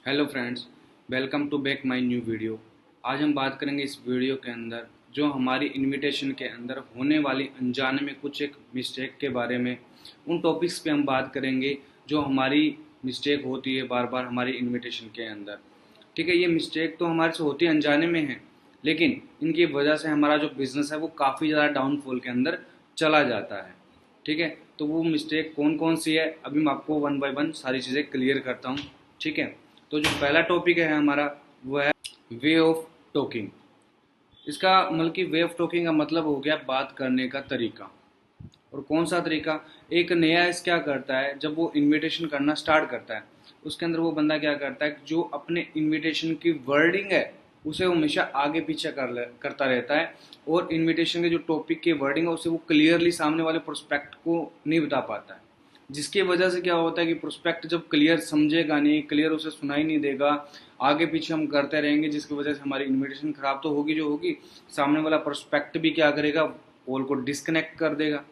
Hello friends, welcome to back my new video. आज हम बात करेंगे इस वीडियो के अंदर जो हमारी इनविटेशन के अंदर होने वाली अनजाने में कुछ एक मिस्टेक के बारे में। उन टॉपिक्स पे हम बात करेंगे जो हमारी मिस्टेक होती है बार बार हमारी इनविटेशन के अंदर। ठीक है, ये मिस्टेक तो हमारे से होती है अनजाने में है, लेकिन इनकी वजह से हमारा जो बिज़नेस है वो काफ़ी ज़्यादा डाउनफॉल के अंदर चला जाता है। ठीक है, तो वो मिस्टेक कौन कौन सी है अभी मैं आपको वन बाय वन सारी चीज़ें क्लियर करता हूँ। ठीक है, तो जो पहला टॉपिक है हमारा वो है वे ऑफ टॉकिंग। इसका मतलब कि वे ऑफ टॉकिंग का मतलब हो गया बात करने का तरीका। और कौन सा तरीका? एक नया इस क्या करता है, जब वो इनविटेशन करना स्टार्ट करता है उसके अंदर वो बंदा क्या करता है, जो अपने इनविटेशन की वर्डिंग है उसे वो हमेशा आगे पीछे करता रहता है। और इनविटेशन के जो टॉपिक की वर्डिंग है उसे वो क्लियरली सामने वाले प्रोस्पेक्ट को नहीं बता पाता है, जिसकी वजह से क्या होता है कि प्रोस्पेक्ट जब क्लियर समझेगा नहीं, क्लियर उसे सुनाई नहीं देगा, आगे पीछे हम करते रहेंगे, जिसकी वजह से हमारी इनविटेशन खराब तो होगी जो होगी। सामने वाला प्रोस्पेक्ट भी क्या करेगा, कॉल को डिस्कनेक्ट कर देगा,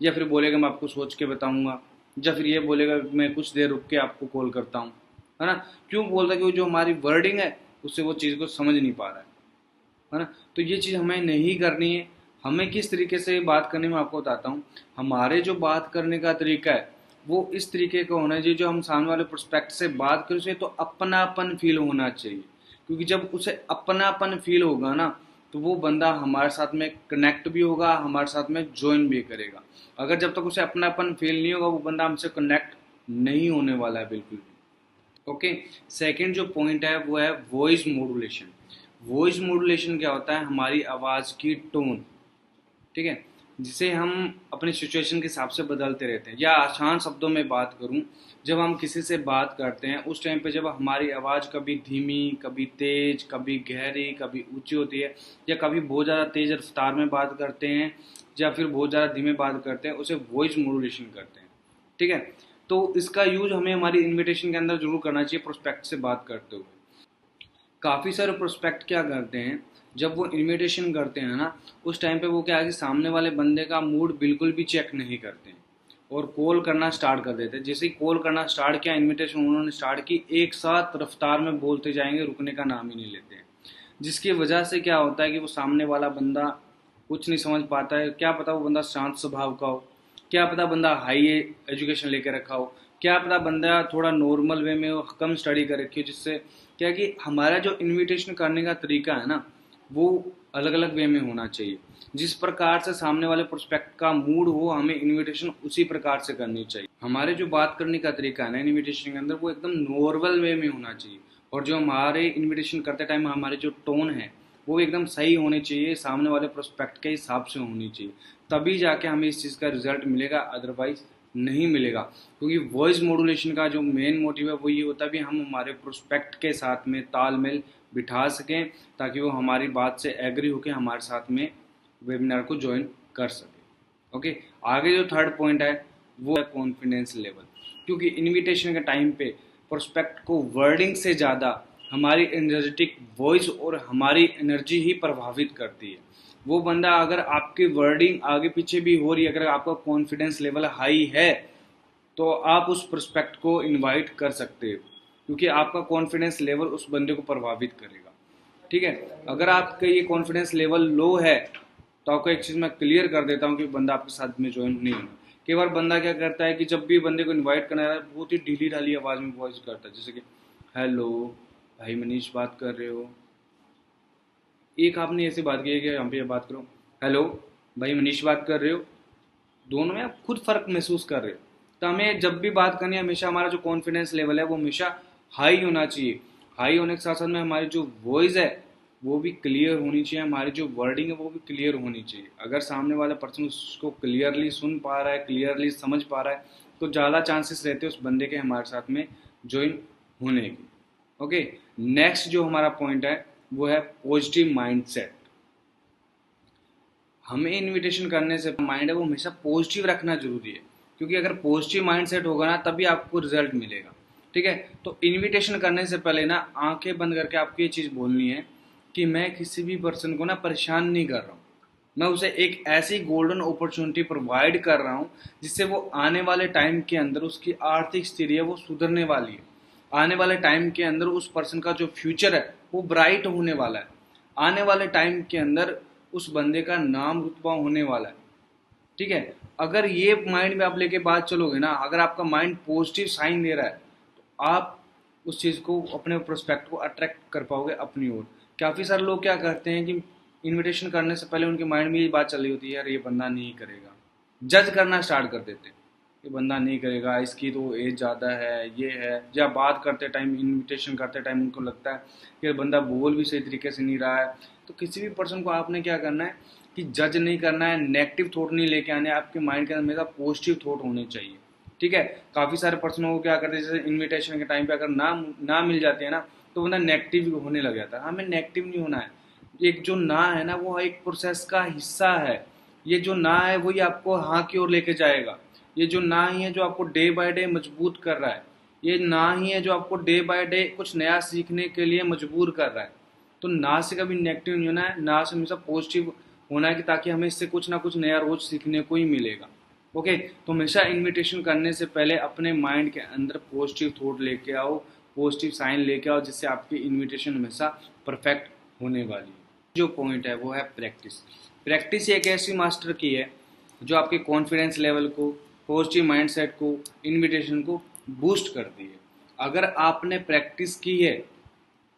या फिर बोलेगा मैं आपको सोच के बताऊंगा, या फिर ये बोलेगा मैं कुछ देर रुक के आपको कॉल करता हूँ। है ना? क्यों बोलता है? क्योंकि जो हमारी वर्डिंग है उससे वो चीज़ को समझ नहीं पा रहा है ना? तो ये चीज़ हमें नहीं करनी है। हमें किस तरीके से बात करने में आपको बताता हूँ। हमारे जो बात करने का तरीका है वो इस तरीके का होना चाहिए, जो हम सामने वाले प्रोस्पेक्ट से बात करें उसे तो अपनापन फील होना चाहिए। क्योंकि जब उसे अपनापन फील होगा ना तो वो बंदा हमारे साथ में कनेक्ट भी होगा, हमारे साथ में ज्वाइन भी करेगा। अगर जब तक उसे अपनापन फील नहीं होगा वो बंदा हमसे कनेक्ट नहीं होने वाला है बिल्कुल भी। ओके, सेकंड जो पॉइंट है वो है वॉइस मॉड्यूलेशन। वॉइस मॉड्यूलेशन क्या होता है? हमारी आवाज़ की टोन। ठीक है, जिसे हम अपनी सिचुएशन के हिसाब से बदलते रहते हैं। या आसान शब्दों में बात करूं, जब हम किसी से बात करते हैं उस टाइम पे जब हमारी आवाज़ कभी धीमी, कभी तेज, कभी गहरी, कभी ऊंची होती है, या कभी बहुत ज़्यादा तेज रफ्तार में बात करते हैं या फिर बहुत ज़्यादा धीमे बात करते हैं, उसे वॉइस मॉड्यूलेशन करते हैं। ठीक है, तो इसका यूज हमें हमारी इन्विटेशन के अंदर जरूर करना चाहिए प्रोस्पेक्ट से बात करते हुए। काफ़ी सारे प्रोस्पेक्ट क्या करते हैं, जब वो इनविटेशन करते हैं ना उस टाइम पे वो क्या है कि सामने वाले बंदे का मूड बिल्कुल भी चेक नहीं करते हैं और कॉल करना स्टार्ट कर देते हैं। जैसे ही कॉल करना स्टार्ट किया, इनविटेशन उन्होंने स्टार्ट की, एक साथ रफ्तार में बोलते जाएंगे, रुकने का नाम ही नहीं लेते हैं। जिसकी वजह से क्या होता है कि वो सामने वाला बंदा कुछ नहीं समझ पाता है। क्या पता वो बंदा शांत स्वभाव का हो, क्या पता बंदा हाई एजुकेशन लेके रखा हो, क्या पता बंदा थोड़ा नॉर्मल वे में हो, कम स्टडी कर रखी हो। जिससे क्या कि हमारा जो इनविटेशन करने का तरीका है ना वो अलग अलग वे में होना चाहिए। जिस प्रकार से सामने वाले प्रोस्पेक्ट का मूड हो, हमें इनविटेशन उसी प्रकार से करनी चाहिए। हमारे जो बात करने का तरीका है ना इनविटेशन के अंदर वो एकदम नॉर्मल वे में होना चाहिए। और जो हमारे इनविटेशन करते टाइम हमारे जो टोन है वो एकदम सही होनी चाहिए, सामने वाले प्रोस्पेक्ट के हिसाब से होनी चाहिए। तभी जाके हमें इस चीज़ का रिजल्ट मिलेगा, अदरवाइज नहीं मिलेगा। क्योंकि वॉइस मॉड्यूलेशन का जो मेन मोटिव है वो ये होता है कि हम हमारे प्रोस्पेक्ट के साथ में तालमेल बिठा सकें, ताकि वो हमारी बात से एग्री होकर हमारे साथ में वेबिनार को ज्वाइन कर सके। ओके, आगे जो थर्ड पॉइंट है वो है कॉन्फिडेंस लेवल। क्योंकि इनविटेशन के टाइम पे प्रोस्पेक्ट को वर्डिंग से ज़्यादा हमारी एनर्जेटिक वॉइस और हमारी एनर्जी ही प्रभावित करती है। वो बंदा अगर आपकी वर्डिंग आगे पीछे भी हो रही है, अगर आपका कॉन्फिडेंस लेवल हाई है तो आप उस प्रोस्पेक्ट को इनवाइट कर सकते हो, क्योंकि आपका कॉन्फिडेंस लेवल उस बंदे को प्रभावित करेगा। ठीक है, अगर आपका ये कॉन्फिडेंस लेवल लो है तो आपको एक चीज़ मैं क्लियर कर देता हूँ कि बंदा आपके साथ में ज्वाइन नहीं होगा। कई बार बंदा क्या करता है कि जब भी बंदे को इनवाइट करना है बहुत ही ढीली ढाली आवाज़ में वॉइस करता है, जैसे कि हेलो भाई मनीष बात कर रहे हो। एक आपने ऐसी बात की है कि हम पे बात करो, हेलो भाई मनीष बात कर रहे हो, दोनों में आप खुद फर्क महसूस कर रहे हो। तो हमें जब भी बात करनी है हमेशा हमारा जो कॉन्फिडेंस लेवल है वो हमेशा हाई होना चाहिए। हाई होने के साथ साथ में हमारी जो वॉइस है वो भी क्लियर होनी चाहिए, हमारी जो वर्डिंग है वो भी क्लियर होनी चाहिए। अगर सामने वाला पर्सन उसको क्लियरली सुन पा रहा है, क्लियरली समझ पा रहा है, तो ज़्यादा चांसेस रहते हैं उस बंदे के हमारे साथ में ज्वाइन होने की। ओके, नेक्स्ट जो हमारा पॉइंट है वो है पॉजिटिव माइंडसेट। हमें इनविटेशन करने से माइंड है वो हमेशा पॉजिटिव रखना जरूरी है, क्योंकि अगर पॉजिटिव माइंडसेट होगा ना तभी आपको रिजल्ट मिलेगा। ठीक है, तो इनविटेशन करने से पहले ना आंखें बंद करके आपको ये चीज़ बोलनी है कि मैं किसी भी पर्सन को ना परेशान नहीं कर रहा हूँ, मैं उसे एक ऐसी गोल्डन अपॉर्चुनिटी प्रोवाइड कर रहा हूँ जिससे वो आने वाले टाइम के अंदर उसकी आर्थिक स्थिति है वो सुधरने वाली है। आने वाले टाइम के अंदर उस पर्सन का जो फ्यूचर है वो ब्राइट होने वाला है। आने वाले टाइम के अंदर उस बंदे का नाम रुतबा होने वाला है। ठीक है, अगर ये माइंड में आप लेके बात चलोगे ना, अगर आपका माइंड पॉजिटिव साइन दे रहा है तो आप उस चीज़ को, अपने प्रोस्पेक्ट को अट्रैक्ट कर पाओगे अपनी ओर। काफ़ी सारे लोग क्या करते हैं कि इनविटेशन करने से पहले उनके माइंड में ये बात चल रही होती है, यार ये बंदा नहीं करेगा, जज करना स्टार्ट कर देते हैं, ये बंदा नहीं करेगा, इसकी तो एज ज़्यादा है, ये है। या बात करते टाइम, इनविटेशन करते टाइम उनको लगता है कि ये बंदा बोल भी सही तरीके से नहीं रहा है। तो किसी भी पर्सन को आपने क्या करना है कि जज नहीं करना है, नेगेटिव थॉट नहीं लेके आने, आपके माइंड के अंदर हमेशा पॉजिटिव थॉट होने चाहिए। ठीक है, काफ़ी सारे पर्सनों को क्या करते हैं, जैसे इनविटेशन के टाइम पे अगर ना मिल जाती है ना, तो बंदा नेगेटिव होने लग जाता है। हमें नेगेटिव नहीं होना है। एक जो ना है ना, वो एक प्रोसेस का हिस्सा है। ये जो ना है वही आपको हाँ की ओर लेके जाएगा। ये जो ना ही है जो आपको डे बाय डे मजबूत कर रहा है। ये ना ही है जो आपको डे बाय डे कुछ नया सीखने के लिए मजबूर कर रहा है। तो ना से कभी नेगेटिव नहीं होना है, ना से हमेशा पॉजिटिव होना है, कि ताकि हमें इससे कुछ ना कुछ नया रोज सीखने को ही मिलेगा। ओके, तो हमेशा इनविटेशन करने से पहले अपने माइंड के अंदर पॉजिटिव थॉट लेके आओ, पॉजिटिव साइन लेके आओ, जिससे आपकी इनविटेशन हमेशा परफेक्ट होने वाली है। जो पॉइंट है वो है प्रैक्टिस। प्रैक्टिस एक ऐसी मास्टर की है जो आपके कॉन्फिडेंस लेवल को, पॉजिटिव माइंडसेट को, इनविटेशन को बूस्ट करती है। अगर आपने प्रैक्टिस की है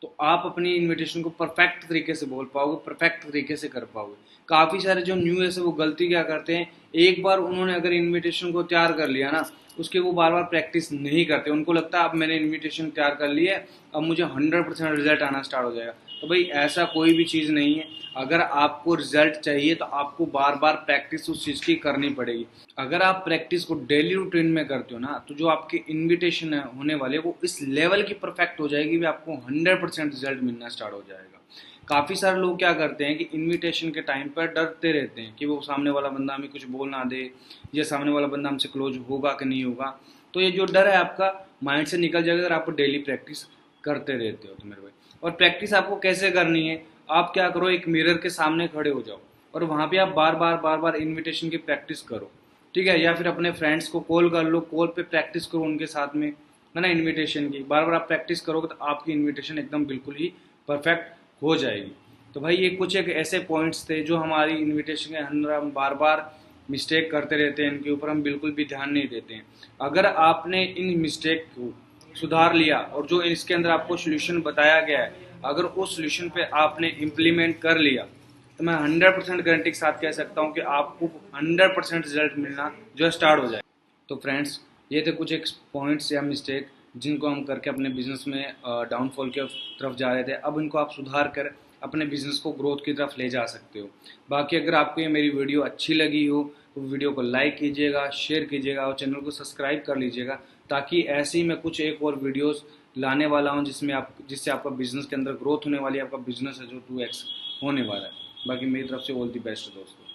तो आप अपनी इनविटेशन को परफेक्ट तरीके से बोल पाओगे, परफेक्ट तरीके से कर पाओगे। काफ़ी सारे जो न्यू है वो गलती क्या करते हैं, एक बार उन्होंने अगर इनविटेशन को तैयार कर लिया ना, उसके वो बार बार प्रैक्टिस नहीं करते। उनको लगता है अब मैंने इनविटेशन तैयार कर लिया है, अब मुझे 100% रिजल्ट आना स्टार्ट हो जाएगा। तो भाई ऐसा कोई भी चीज़ नहीं है। अगर आपको रिजल्ट चाहिए तो आपको बार बार प्रैक्टिस उस चीज़ की करनी पड़ेगी। अगर आप प्रैक्टिस को डेली रूटीन में करते हो ना, तो जो आपके इनविटेशन है होने वाले वो इस लेवल की परफेक्ट हो जाएगी भी, आपको 100% रिजल्ट मिलना स्टार्ट हो जाएगा। काफ़ी सारे लोग क्या करते हैं कि इनविटेशन के टाइम पर डरते रहते हैं कि वो सामने वाला बंदा हमें कुछ बोल ना दे, या सामने वाला बंदा हमसे क्लोज होगा कि नहीं होगा। तो ये जो डर है आपका माइंड से निकल जाएगा अगर आप डेली प्रैक्टिस करते रहते हो तो मेरे भाई। और प्रैक्टिस आपको कैसे करनी है, आप क्या करो, एक मिरर के सामने खड़े हो जाओ और वहाँ पे आप बार बार इनविटेशन की प्रैक्टिस करो। ठीक है, या फिर अपने फ्रेंड्स को कॉल कर लो, कॉल पे प्रैक्टिस करो उनके साथ में, है ना, इनविटेशन की बार बार आप प्रैक्टिस करोगे तो आपकी इनविटेशन एकदम बिल्कुल ही परफेक्ट हो जाएगी। तो भाई ये कुछ एक ऐसे पॉइंट्स थे जो हमारी इनविटेशन के अंदर हम बार बार मिस्टेक करते रहते हैं, इनके ऊपर हम बिल्कुल भी ध्यान नहीं देते हैं। अगर आपने इन मिस्टेक को सुधार लिया और जो इसके अंदर आपको सोल्यूशन बताया गया है, अगर उस सोल्यूशन पे आपने इम्प्लीमेंट कर लिया, तो मैं 100% गारंटी के साथ कह सकता हूँ कि आपको 100% रिजल्ट मिलना जो स्टार्ट हो जाए। तो फ्रेंड्स, ये थे कुछ एक पॉइंट्स या मिस्टेक जिनको हम करके अपने बिजनेस में डाउनफॉल की तरफ जा रहे थे। अब इनको आप सुधार कर अपने बिजनेस को ग्रोथ की तरफ ले जा सकते हो। बाकी अगर आपको ये मेरी वीडियो अच्छी लगी हो तो वीडियो को लाइक कीजिएगा, शेयर कीजिएगा और चैनल को सब्सक्राइब कर लीजिएगा, ताकि ऐसे ही मैं कुछ एक और वीडियोस लाने वाला हूँ जिससे आपका बिजनेस के अंदर ग्रोथ होने वाली है, आपका बिजनेस है जो 2x होने वाला है। बाकी मेरी तरफ से ऑल दी बेस्ट दोस्तों।